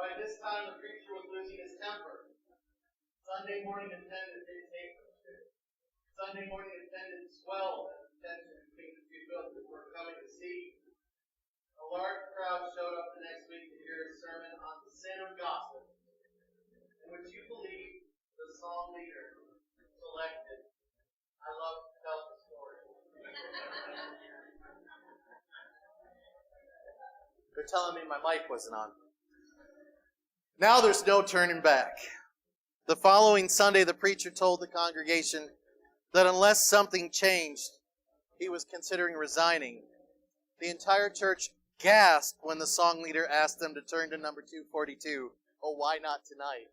By this time, the preacher was losing his temper. Sunday morning attendance didn't take much to it. Sunday morning attendance swelled as the tension between the two buildings were coming to see. A large crowd showed up the next week to hear a sermon on the sin of gossip. And would you believe the song leader selected, I love to tell the story. They're telling me my mic wasn't on. Now there's no turning back. The following Sunday, the preacher told the congregation that unless something changed, he was considering resigning. The entire church gasped when the song leader asked them to turn to number 242. Oh, why not tonight?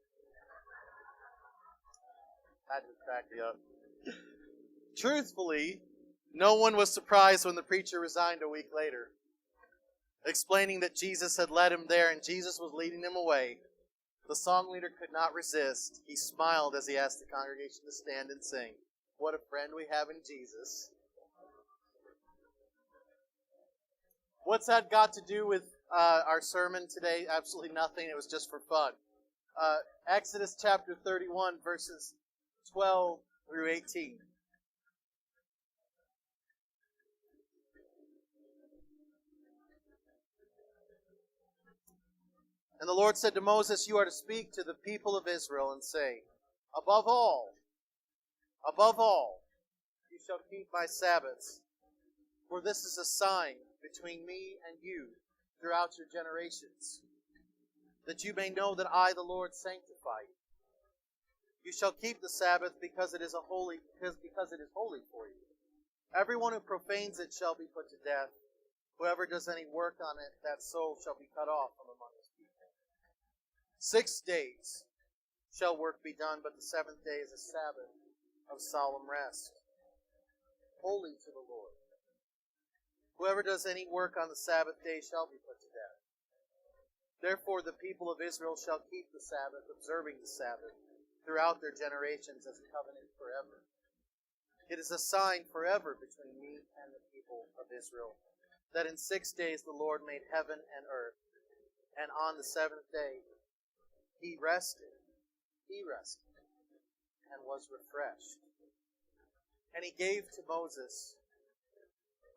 That just cracked me up. Truthfully, no one was surprised when the preacher resigned a week later, explaining that Jesus had led him there and Jesus was leading him away. The song leader could not resist. He smiled as he asked the congregation to stand and sing. What a friend we have in Jesus. What's that got to do with our sermon today? Absolutely nothing. It was just for fun. Exodus chapter 31, verses 12 through 18. And the Lord said to Moses, you are to speak to the people of Israel and say, Above all, you shall keep my Sabbaths, for this is a sign between me and you throughout your generations, that you may know that I, the Lord, sanctify you. You shall keep the Sabbath because it is holy for you. Everyone who profanes it shall be put to death. Whoever does any work on it, that soul shall be cut off from among his people. 6 days shall work be done, but the seventh day is a Sabbath of solemn rest, holy to the Lord. Whoever does any work on the Sabbath day shall be put to death. Therefore the people of Israel shall keep the Sabbath, observing the Sabbath throughout their generations as a covenant forever. It is a sign forever between me and the people of Israel, that in 6 days the Lord made heaven and earth, and on the seventh day He rested, and was refreshed. And He gave to Moses,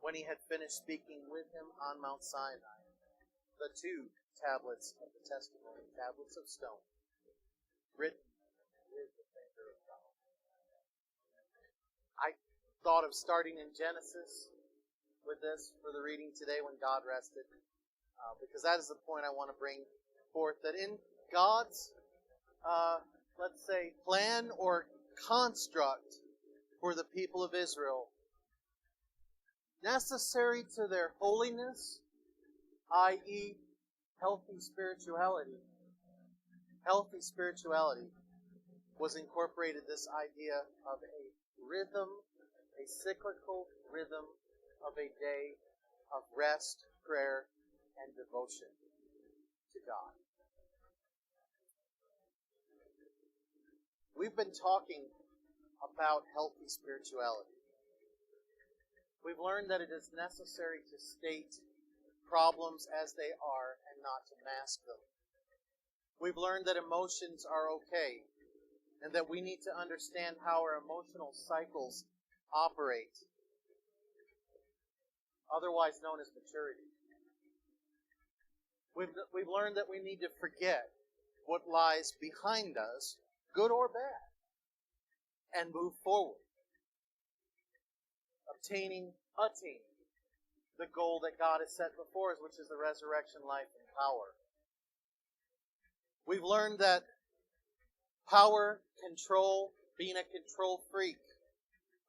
when he had finished speaking with him on Mount Sinai, the 2 tablets of the testimony, tablets of stone, written with the finger of God. I thought of starting in Genesis with this for the reading today when God rested, because that is the point I want to bring forth, that in God's, let's say, plan or construct for the people of Israel, necessary to their holiness, i.e., healthy spirituality, was incorporated this idea of a rhythm, a cyclical rhythm of a day of rest, prayer, and devotion to God. We've been talking about healthy spirituality. We've learned that it is necessary to state problems as they are and not to mask them. We've learned that emotions are okay and that we need to understand how our emotional cycles operate, otherwise known as maturity. We've learned that we need to forget what lies behind us, good or bad, and move forward, attaining the goal that God has set before us, which is the resurrection, life, and power. We've learned that power, control, being a control freak,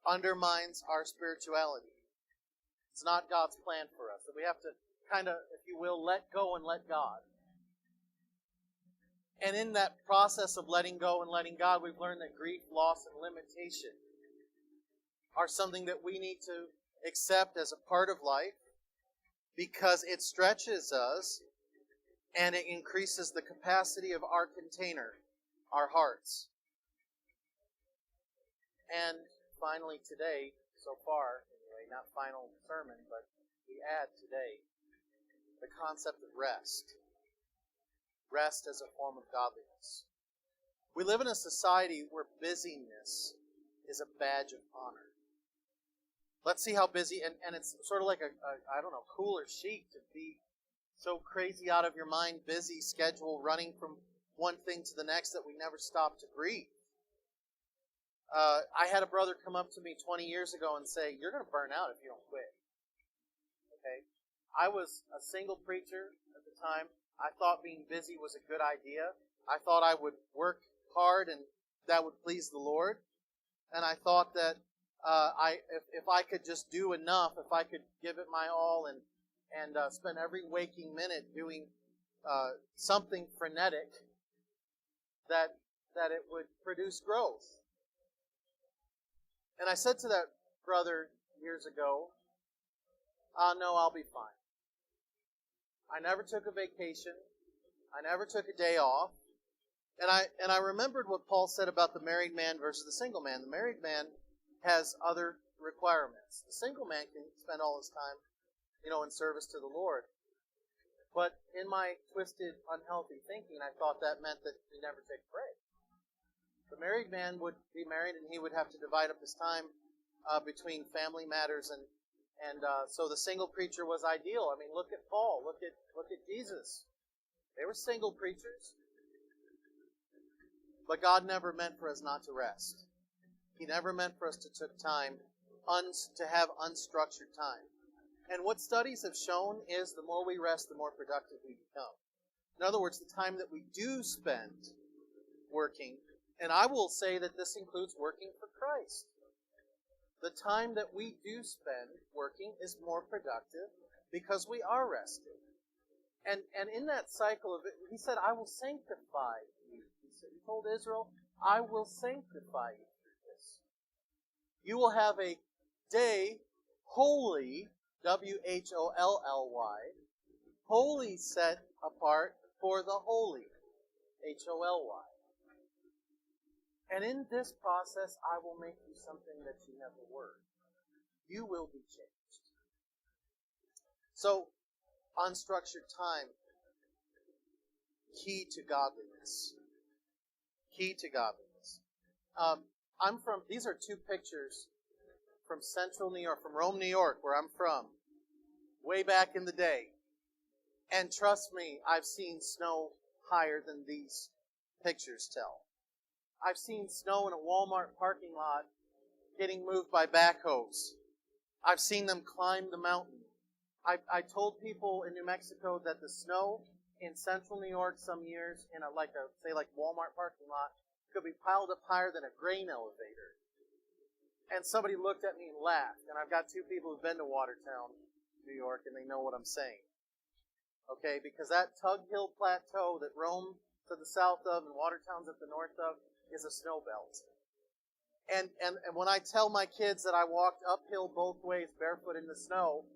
undermines our spirituality. It's not God's plan for us. That we have to kind of, if you will, let go and let God. And in that process of letting go and letting God, we've learned that grief, loss, and limitation are something that we need to accept as a part of life, because it stretches us and it increases the capacity of our container, our hearts. And finally today, so far, anyway, not final sermon, but we add today the concept of rest. rest as a form of godliness. We live in a society where busyness is a badge of honor. Let's see how busy, and it's sort of like cooler chic to be so crazy out of your mind, busy schedule, running from one thing to the next that we never stop to breathe. I had a brother come up to me 20 years ago and say, "You're going to burn out if you don't quit." Okay? I was a single preacher at the time. I thought being busy was a good idea. I thought I would work hard and that would please the Lord. And I thought that if I could just do enough, if I could give it my all and spend every waking minute doing something frenetic, that it would produce growth. And I said to that brother years ago, no, I'll be fine. I never took a vacation. I never took a day off. And I remembered what Paul said about the married man versus the single man. The married man has other requirements. The single man can spend all his time, in service to the Lord. But in my twisted, unhealthy thinking, I thought that meant that he never take a break. The married man would be married, and he would have to divide up his time between family matters, and so the single preacher was ideal. I mean, look at Paul, look at Jesus. They were single preachers. But God never meant for us not to rest. He never meant for us to take time to have unstructured time. And what studies have shown is the more we rest, the more productive we become. In other words, the time that we do spend working, and I will say that this includes working for Christ. The time that we do spend working is more productive because we are rested. And in that cycle of it, he said, I will sanctify you. He told Israel, I will sanctify you through this. You will have a day holy, W-H-O-L-L-Y, holy set apart for the holy, H-O-L-Y. And in this process, I will make you something that you never were. You will be changed. So, unstructured time, key to godliness. Key to godliness. These are two pictures from central New York, from Rome, New York, where I'm from, way back in the day. And trust me, I've seen snow higher than these pictures tell. I've seen snow in a Walmart parking lot getting moved by backhoes. I've seen them climb the mountain. I told people in New Mexico that the snow in central New York some years in like Walmart parking lot could be piled up higher than a grain elevator. And somebody looked at me and laughed. And I've got two people who've been to Watertown, New York, and they know what I'm saying. Okay, because that Tug Hill Plateau that Rome to the south of and Watertown's at the north of is a snow belt. And when I tell my kids that I walked uphill both ways barefoot in the snow,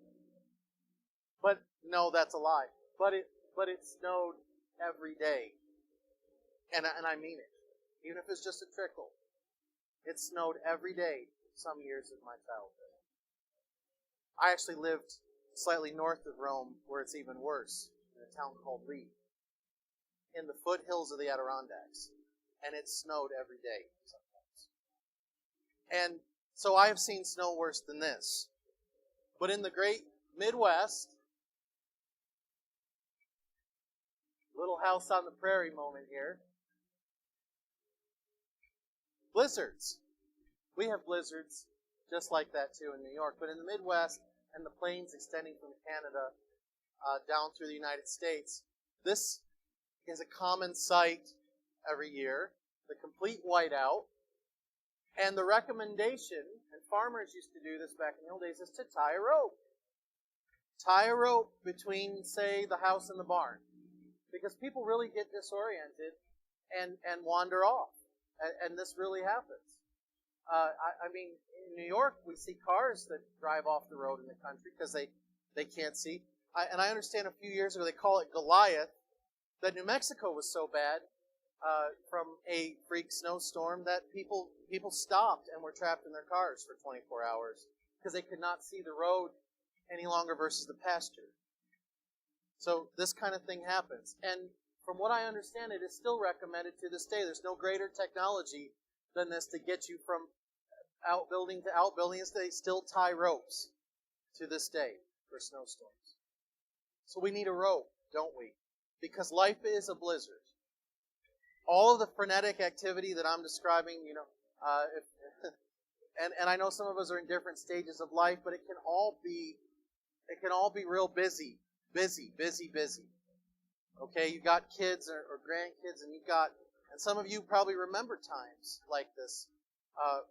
but no, that's a lie. But it snowed every day. And I mean it. Even if it's just a trickle. It snowed every day some years of my childhood. I actually lived slightly north of Rome where it's even worse, in a town called Lee, in the foothills of the Adirondacks. And it snowed every day sometimes. And so I have seen snow worse than this. But in the great Midwest, little house on the prairie moment here, blizzards. We have blizzards just like that too in New York. But in the Midwest and the plains extending from Canada down through the United States, this is a common sight every year, the complete whiteout. And the recommendation, and farmers used to do this back in the old days, is to tie a rope. Tie a rope between, say, the house and the barn. Because people really get disoriented and wander off. And this really happens. I mean, in New York, we see cars that drive off the road in the country because they can't see. And I understand a few years ago, they call it Goliath, that New Mexico was so bad from a freak snowstorm that people stopped and were trapped in their cars for 24 hours because they could not see the road any longer versus the pasture. So this kind of thing happens. And from what I understand, it is still recommended to this day. There's no greater technology than this to get you from outbuilding to outbuilding. They still tie ropes to this day for snowstorms. So we need a rope, don't we? Because life is a blizzard. All of the frenetic activity that I'm describing, and I know some of us are in different stages of life, but it can all be real busy. Okay, you got kids or grandkids, and some of you probably remember times like this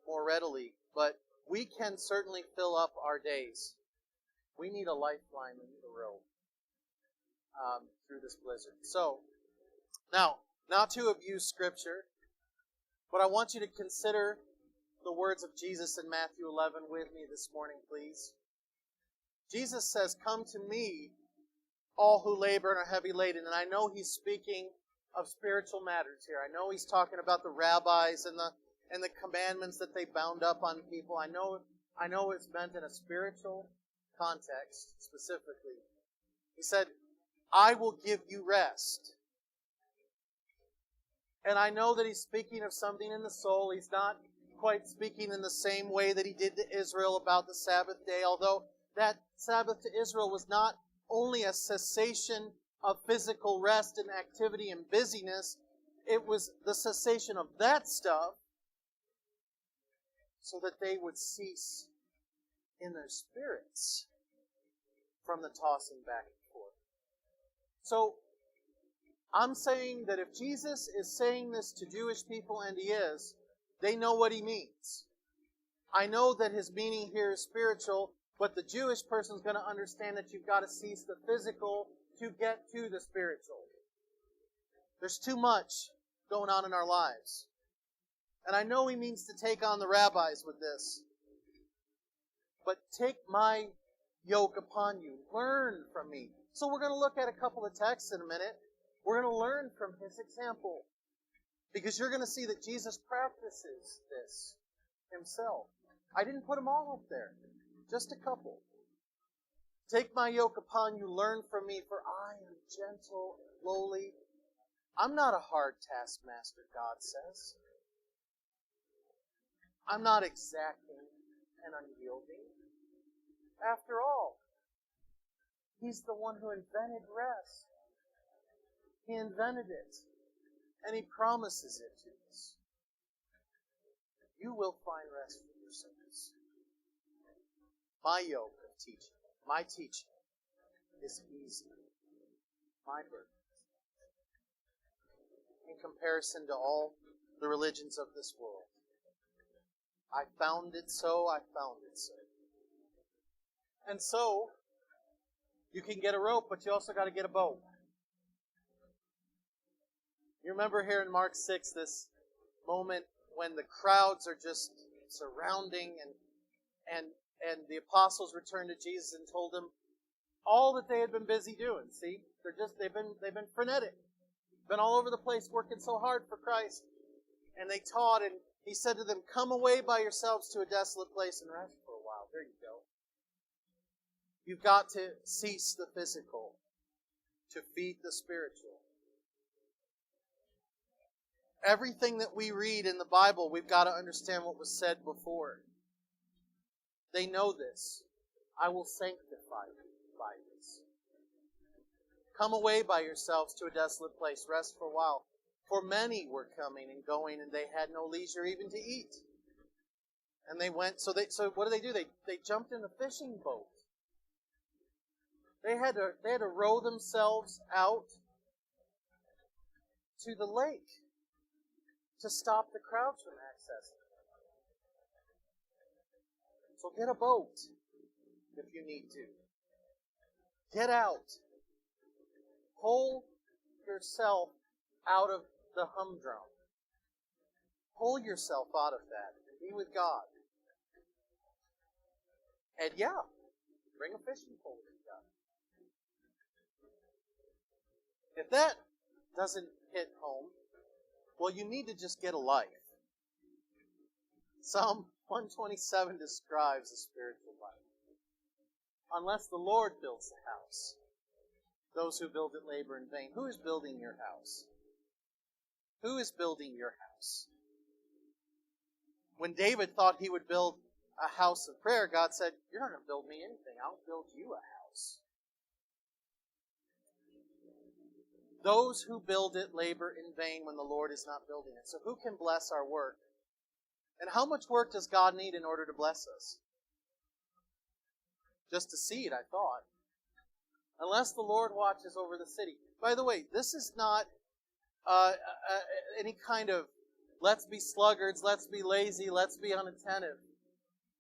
more readily, but we can certainly fill up our days. We need a lifeline, we need a rope through this blizzard. So, now, not to abuse Scripture, but I want you to consider the words of Jesus in Matthew 11 with me this morning, please. Jesus says, "Come to me, all who labor and are heavy laden." And I know he's speaking of spiritual matters here. I know he's talking about the rabbis and the commandments that they bound up on people. I know it's meant in a spiritual context specifically. He said, "I will give you rest." And I know that he's speaking of something in the soul. He's not quite speaking in the same way that he did to Israel about the Sabbath day, although that Sabbath to Israel was not only a cessation of physical rest and activity and busyness, it was the cessation of that stuff so that they would cease in their spirits from the tossing back and forth. So, I'm saying that if Jesus is saying this to Jewish people, and he is, they know what he means. I know that his meaning here is spiritual, but the Jewish person is going to understand that you've got to cease the physical to get to the spiritual. There's too much going on in our lives. And I know he means to take on the rabbis with this. But take my yoke upon you. Learn from me. So we're going to look at a couple of texts in a minute. We're going to learn from his example. Because you're going to see that Jesus practices this himself. I didn't put them all up there. Just a couple. Take my yoke upon you, learn from me, for I am gentle and lowly. I'm not a hard taskmaster, God says. I'm not exacting and unyielding. After all, he's the one who invented rest. He invented it. And he promises it to us. You will find rest for your souls. My yoke of teaching, my teaching is easy. My burden. In comparison to all the religions of this world. I found it so. And so, you can get a rope, but you also got to get a boat. You remember here in Mark 6, this moment when the crowds are just surrounding and the apostles returned to Jesus and told him all that they had been busy doing. See? They've been frenetic. Been all over the place working so hard for Christ. And they taught, and he said to them, "Come away by yourselves to a desolate place and rest for a while." There you go. You've got to cease the physical to feed the spiritual. Everything that we read in the Bible, we've got to understand what was said before. They know this. I will sanctify you by this. Come away by yourselves to a desolate place. Rest for a while. For many were coming and going, and they had no leisure even to eat. And they went, so what do? They jumped in a fishing boat. They had to row themselves out to the lake to stop the crowds from accessing. So get a boat if you need to. Get out. Pull yourself out of the humdrum. Pull yourself out of that and be with God. And bring a fishing pole with you. If that doesn't hit home, well, you need to just get a life. Psalm 127 describes a spiritual life. Unless the Lord builds the house, Those who build it labor in vain. Who is building your house? Who is building your house? When David thought he would build a house of prayer, God said, "You're not going to build me anything. I'll build you a house." Those who build it labor in vain when the Lord is not building it. So who can bless our work? And how much work does God need in order to bless us? Just a seed, I thought. Unless the Lord watches over the city. By the way, this is not any kind of let's be sluggards, let's be lazy, let's be unattentive.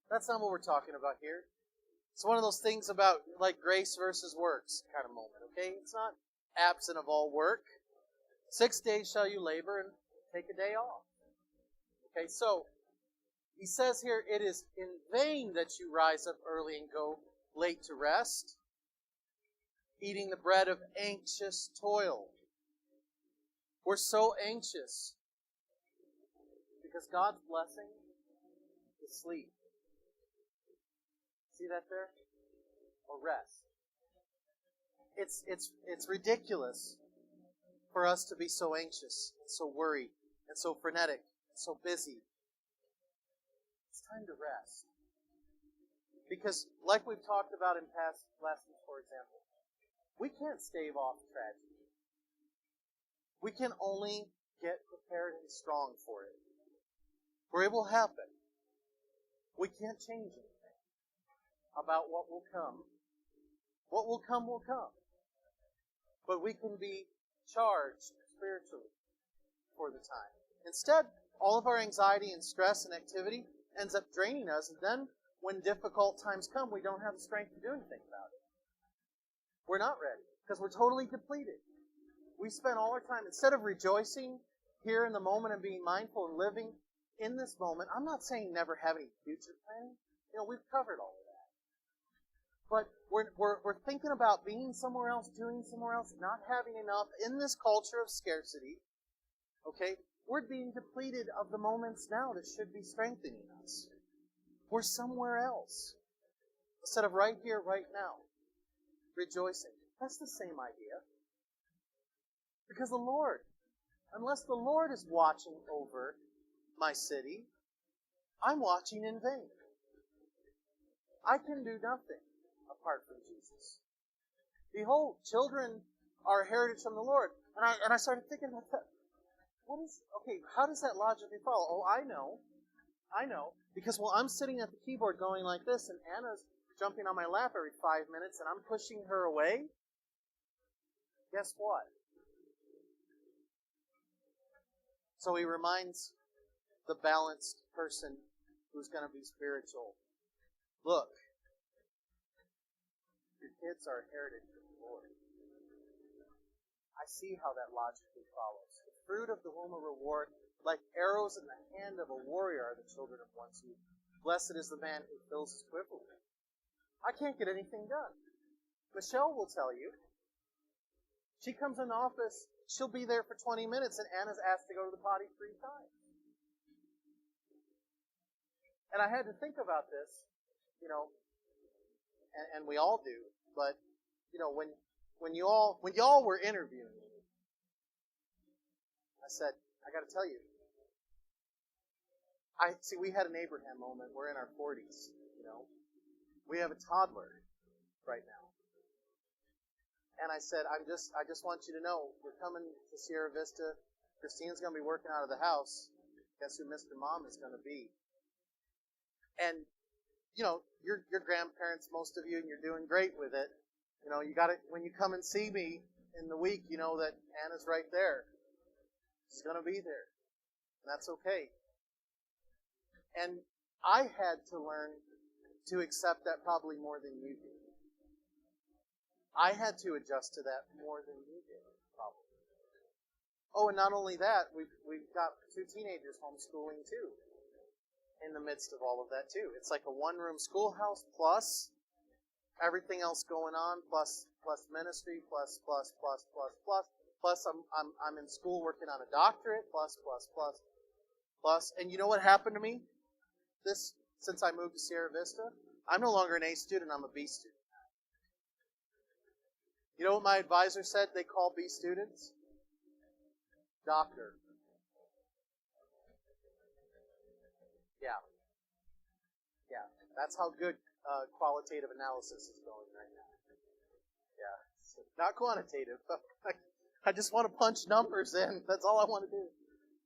That's not what we're talking about here. It's one of those things about like grace versus works kind of moment, okay? It's not absent of all work. 6 days shall you labor and take a day off. Okay, so he says here, it is in vain that you rise up early and go late to rest, eating the bread of anxious toil. We're so anxious because God's blessing is sleep. See that there? Or rest. It's ridiculous for us to be so anxious and so worried and so frenetic and so busy. It's time to rest. Because like we've talked about in past lessons, for example, we can't stave off tragedy. We can only get prepared and strong for it. For it will happen. We can't change anything about what will come. What will come will come. But we can be charged spiritually for the time. Instead, all of our anxiety and stress and activity ends up draining us, and then when difficult times come, we don't have the strength to do anything about it. We're not ready because we're totally depleted. We spend all our time, instead of rejoicing here in the moment and being mindful and living in this moment. I'm not saying never have any future planning. We've covered all of that. But we're thinking about being somewhere else, doing somewhere else, not having enough in this culture of scarcity. Okay? We're being depleted of the moments now that should be strengthening us. We're somewhere else. Instead of right here, right now. Rejoicing. That's the same idea. Because unless the Lord is watching over my city, I'm watching in vain. I can do nothing apart from Jesus. Behold, children are a heritage from the Lord. And I started thinking about that. How does that logically follow? Oh, I know. Because while I'm sitting at the keyboard going like this, and Anna's jumping on my lap every 5 minutes, and I'm pushing her away, guess what? So he reminds the balanced person who's going to be spiritual. Look, your kids are a heritage from the Lord. I see how that logically follows. The fruit of the womb a reward, like arrows in the hand of a warrior are the children of one's youth. Blessed is the man who fills his quiver with it. I can't get anything done. Michelle will tell you. She comes in the office, she'll be there for 20 minutes, and Anna's asked to go to the potty 3 times. And I had to think about this, and we all do, but, when y'all were interviewing me, I said, I got to tell you, we had an Abraham moment. We're in our 40s, We have a toddler right now. And I said, I just want you to know, we're coming to Sierra Vista. Christine's going to be working out of the house. Guess who Mr. Mom is going to be? And, your grandparents, most of you, and you're doing great with it. You got it. When you come and see me in the week, you know that Anna's right there. She's going to be there. And that's okay. And I had to learn to accept that probably more than you did. I had to adjust to that more than you did, probably. Oh, and not only that, we've got 2 teenagers homeschooling too. In the midst of all of that too. It's like a one-room schoolhouse plus everything else going on, plus ministry, plus. I'm in school working on a doctorate, plus. And you know what happened to me? Since I moved to Sierra Vista, I'm no longer an A student, I'm a B student. You know what my advisor said they call B students? Doctor. Yeah. Yeah. That's how good qualitative analysis is going right now. Yeah. So not quantitative. I just want to punch numbers in. That's all I want to do.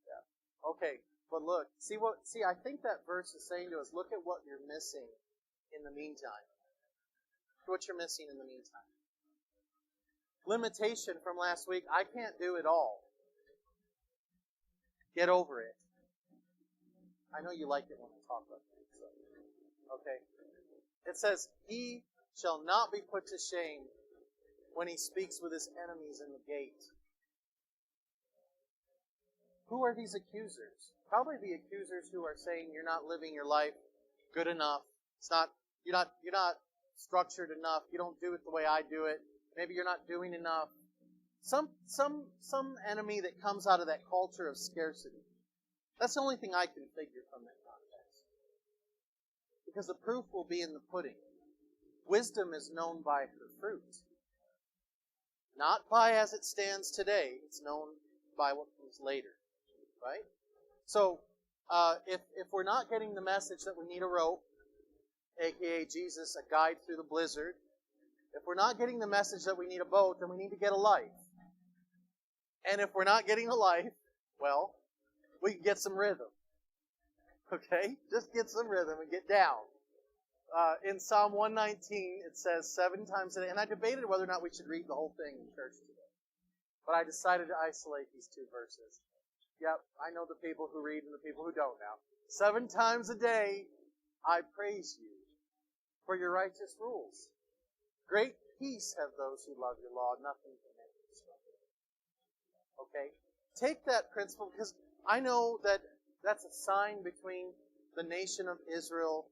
Yeah. Okay. But look, see, I think that verse is saying to us, look at what you're missing in the meantime. What you're missing in the meantime. Limitation from last week, I can't do it all. Get over it. I know you like it when I talk about things. So. Okay. It says, he shall not be put to shame when he speaks with his enemies in the gate. Who are these accusers? Probably the accusers who are saying you're not living your life good enough. You're not structured enough. You don't do it the way I do it. Maybe you're not doing enough. Some enemy that comes out of that culture of scarcity. That's the only thing I can figure from that context. Because the proof will be in the pudding. Wisdom is known by her fruit. Not by as it stands today. It's known by what comes later. Right? So, if we're not getting the message that we need a rope, aka Jesus, a guide through the blizzard, if we're not getting the message that we need a boat, then we need to get a life. And if we're not getting a life, well, we can get some rhythm. Okay? Just get some rhythm and get down. In Psalm 119, it says 7 times a day, and I debated whether or not we should read the whole thing in church today. But I decided to isolate these 2 verses. Yep, I know the people who read and the people who don't now. 7 times a day, I praise you for your righteous rules. Great peace have those who love your law. Nothing can make you stumble. Okay? Take that principle, because I know that that's a sign between the nation of Israel,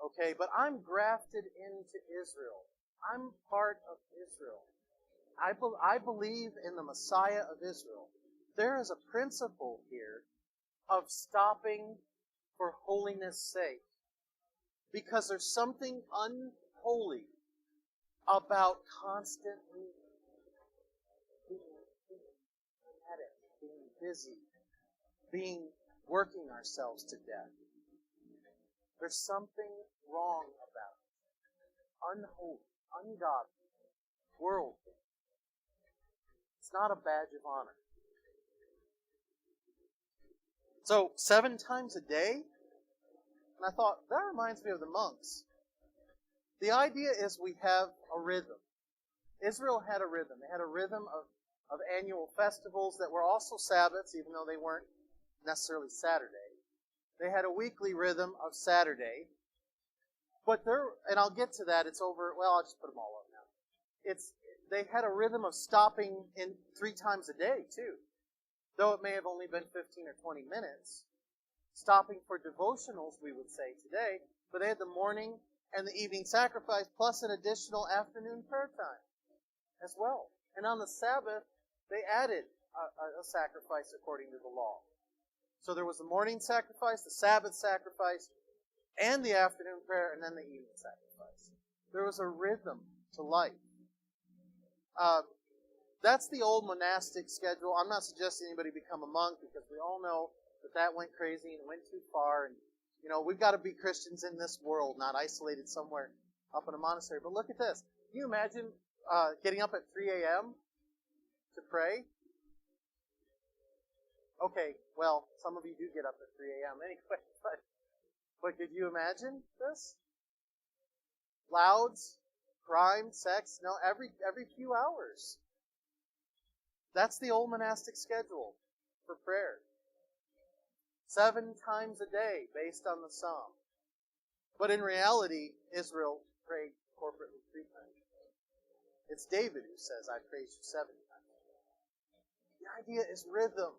okay? But I'm grafted into Israel. I'm part of Israel. I believe in the Messiah of Israel. There is a principle here of stopping for holiness' sake. Because there's something unholy about constantly being at it, being busy, working ourselves to death. There's something wrong about it. Unholy, ungodly, worldly. It's not a badge of honor. So, 7 times a day? And I thought, that reminds me of the monks. The idea is we have a rhythm. Israel had a rhythm. They had a rhythm of annual festivals that were also Sabbaths, even though they weren't necessarily Saturday. They had a weekly rhythm of Saturday. But and I'll get to that, it's over, well, I'll just put them all up now. They had a rhythm of stopping in 3 times a day, too. Though it may have only been 15 or 20 minutes. Stopping for devotionals, we would say today. But they had the morning and the evening sacrifice, plus an additional afternoon prayer time as well. And on the Sabbath, they added a sacrifice according to the law. So there was the morning sacrifice, the Sabbath sacrifice, and the afternoon prayer, and then the evening sacrifice. There was a rhythm to life. That's the old monastic schedule. I'm not suggesting anybody become a monk, because we all know that went crazy and went too far. And, we've got to be Christians in this world, not isolated somewhere up in a monastery. But look at this. Can you imagine getting up at 3 a.m. to pray? Okay, well, some of you do get up at 3 a.m. anyway, but could you imagine this? Louds, crime, sex, every few hours. That's the old monastic schedule for prayer. 7 times a day, based on the Psalm. But in reality, Israel prayed corporately 3 times a day. It's David who says, I praise you 7 times a day. The idea is rhythm.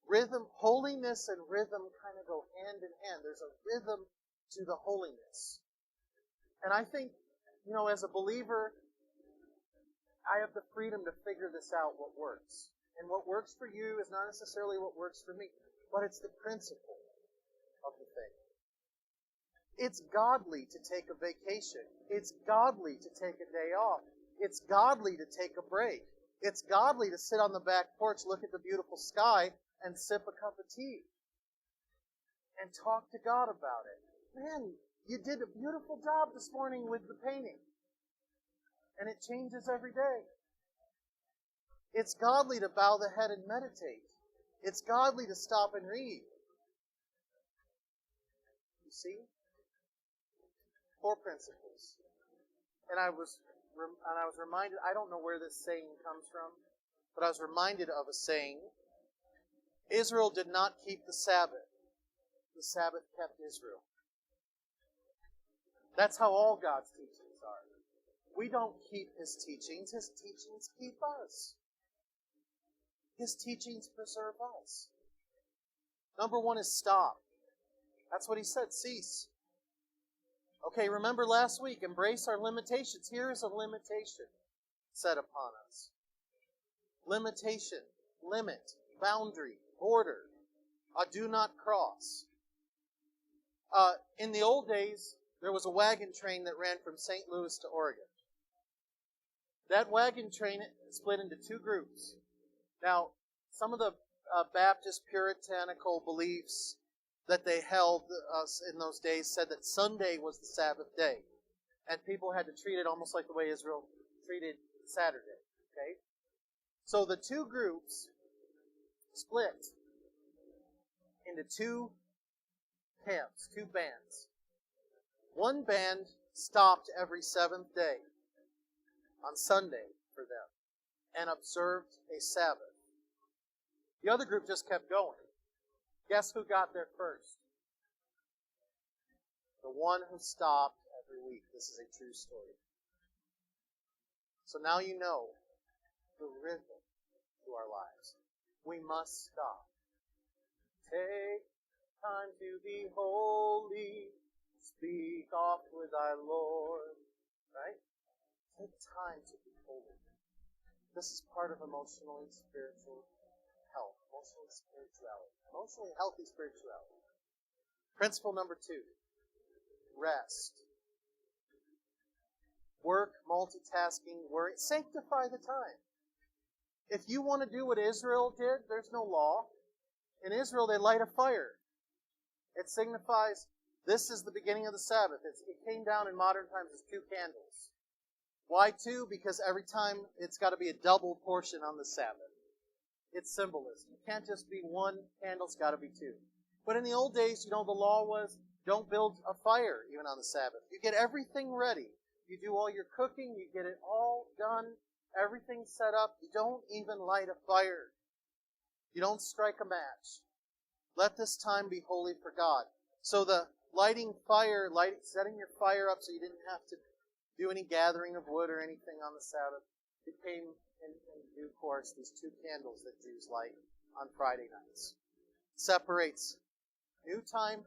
Rhythm, holiness and rhythm kind of go hand in hand. There's a rhythm to the holiness. And I think, as a believer, I have the freedom to figure this out, what works. And what works for you is not necessarily what works for me, but it's the principle of the thing. It's godly to take a vacation. It's godly to take a day off. It's godly to take a break. It's godly to sit on the back porch, look at the beautiful sky, and sip a cup of tea. And talk to God about it. Man, you did a beautiful job this morning with the painting. And it changes every day. It's godly to bow the head and meditate. It's godly to stop and read. You see? 4 principles. And I was reminded, I don't know where this saying comes from, but I was reminded of a saying. Israel did not keep the Sabbath. The Sabbath kept Israel. That's how all God's teachings are. We don't keep His teachings. His teachings keep us. His teachings preserve us. Number 1 is stop. That's what He said, cease. Okay, remember last week, embrace our limitations. Here is a limitation set upon us. Limitation, limit, boundary, border. Do not cross. In the old days, there was a wagon train that ran from St. Louis to Oregon. That wagon train split into 2 groups. Now, some of the Baptist puritanical beliefs that they held in those days said that Sunday was the Sabbath day. And people had to treat it almost like the way Israel treated Saturday. Okay? So the 2 groups split into 2 camps, 2 bands. One band stopped every 7th day on Sunday for them and observed a Sabbath. The other group just kept going. Guess who got there first? The one who stopped every week. This is a true story. So now you know the rhythm to our lives. We must stop. Take time to be holy. Speak oft with thy Lord. Right? Take time to be holy. This is part of emotionally spiritual health. Emotionally healthy spirituality. Principle number 2. Rest. Work, multitasking, worry. Sanctify the time. If you want to do what Israel did, there's no law. In Israel, they light a fire. It signifies this is the beginning of the Sabbath. It came down in modern times as 2 candles. Why 2? Because every time it's got to be a double portion on the Sabbath. It's symbolism. It can't just be 1 candle, it's got to be 2. But in the old days, the law was don't build a fire even on the Sabbath. You get everything ready. You do all your cooking, you get it all done, everything set up. You don't even light a fire. You don't strike a match. Let this time be holy for God. So the setting your fire up so you didn't have to do any gathering of wood or anything on the Sabbath, became in due course these 2 candles that Jews light on Friday nights. Separates new time,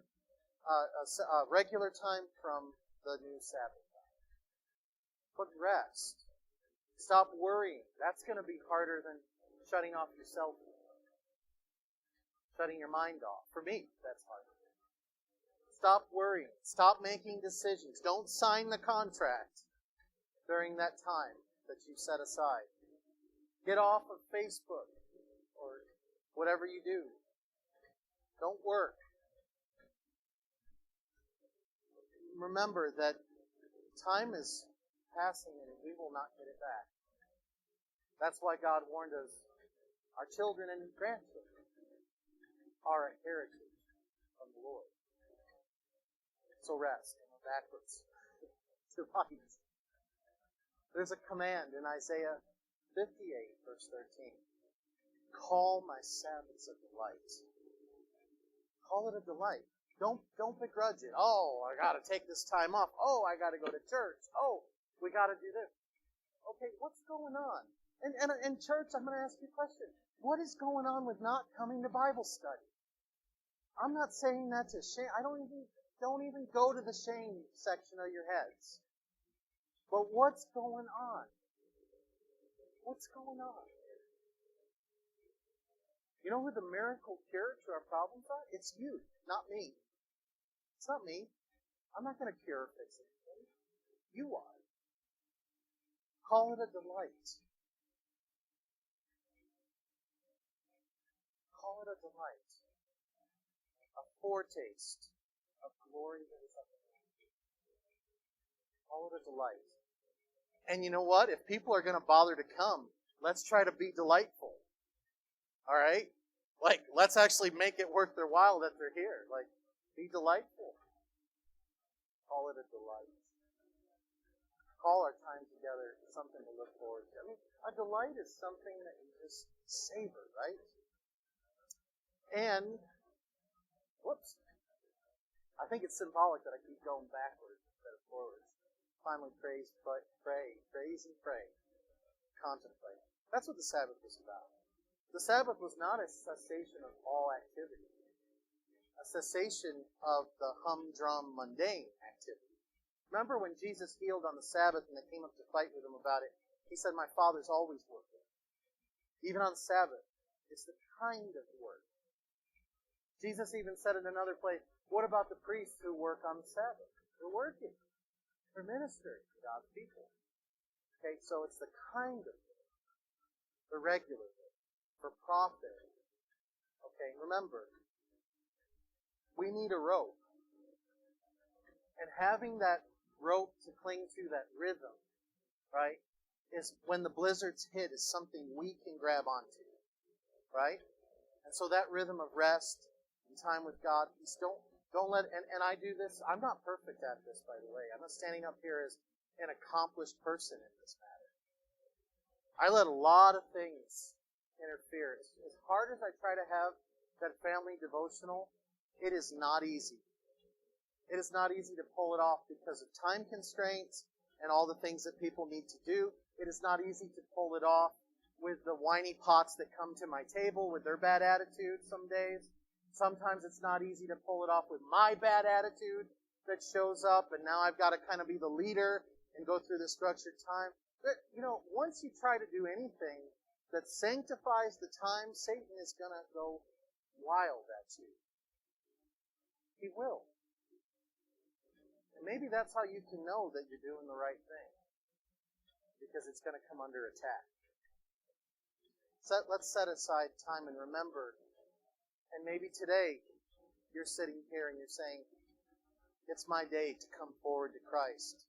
regular time from the new Sabbath time. But rest. Stop worrying. That's going to be harder than shutting off your cell phone. Shutting your mind off. For me, that's harder. Stop worrying. Stop making decisions. Don't sign the contract during that time that you set aside. Get off of Facebook or whatever you do. Don't work. Remember that time is passing and we will not get it back. That's why God warned us, our children and grandchildren are a heritage from the Lord. So rest. Backwards. To right. There's a command in Isaiah 58, verse 13. Call my Sabbaths a delight. Call it a delight. Don't begrudge it. Oh, I got to take this time off. Oh, I got to go to church. Oh, we got to do this. Okay, what's going on? And in church, I'm going to ask you a question. What is going on with not coming to Bible study? I'm not saying that to shame. Don't even go to the shame section of your heads. But what's going on? What's going on? You know who the miracle cure to our problems are? It's you, not me. It's not me. I'm not going to cure or fix anything. You are. Call it a delight. Call it a delight. A foretaste of glory that is up ahead. Call it a delight. And you know what? If people are going to bother to come, let's try to be delightful. All right? Like, let's actually make it worth their while that they're here. Like, be delightful. Call it a delight. Call our time together something to look forward to. I mean, a delight is something that you just savor, right? And, whoops, I think it's symbolic that I keep going backwards instead of forwards. Finally, praise and pray, contemplate. That's what the Sabbath was about. The Sabbath was not a cessation of all activity, a cessation of the humdrum, mundane activity. Remember when Jesus healed on the Sabbath and they came up to fight with him about it? He said, "My Father's always working." Even on Sabbath, it's the kind of work. Jesus even said in another place, what about the priests who work on the Sabbath? They're working. They're ministering to God's people. Okay, so it's the kind of work, the regular work, for profit. Okay, remember, we need a rope. And having that rope to cling to, that rhythm, right, is when the blizzards hit, is something we can grab onto, right? And so that rhythm of rest and time with God, just don't let, and I do this, I'm not perfect at this, by the way. I'm not standing up here as an accomplished person in this matter. I let a lot of things interfere. As hard as I try to have that family devotional, it is not easy. It is not easy to pull it off because of time constraints and all the things that people need to do. It is not easy to pull it off with the whiny pots that come to my table with their bad attitude some days. Sometimes it's not easy to pull it off with my bad attitude that shows up, and now I've got to kind of be the leader and go through the structured time. But, once you try to do anything that sanctifies the time, Satan is going to go wild at you. He will. And maybe that's how you can know that you're doing the right thing, because it's going to come under attack. So let's set aside time and remember. And maybe today you're sitting here and you're saying, it's my day to come forward to Christ.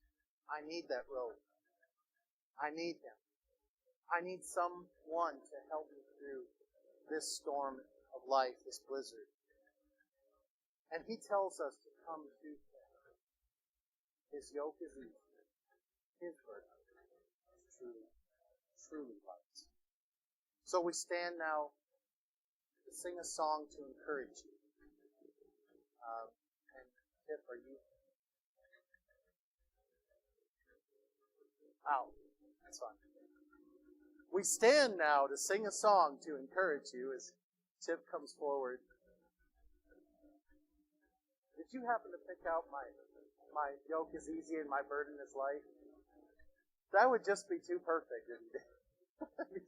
I need that rope. I need Him. I need someone to help me through this storm of life, this blizzard. And He tells us to come to Him. His yoke is easy. His burden is truly, truly light. So we stand now to sing a song to encourage you. And Tip, are you out? That's fine. We stand now to sing a song to encourage you as Tip comes forward. Did you happen to pick out my yoke is easy and my burden is light? That would just be too perfect if you did.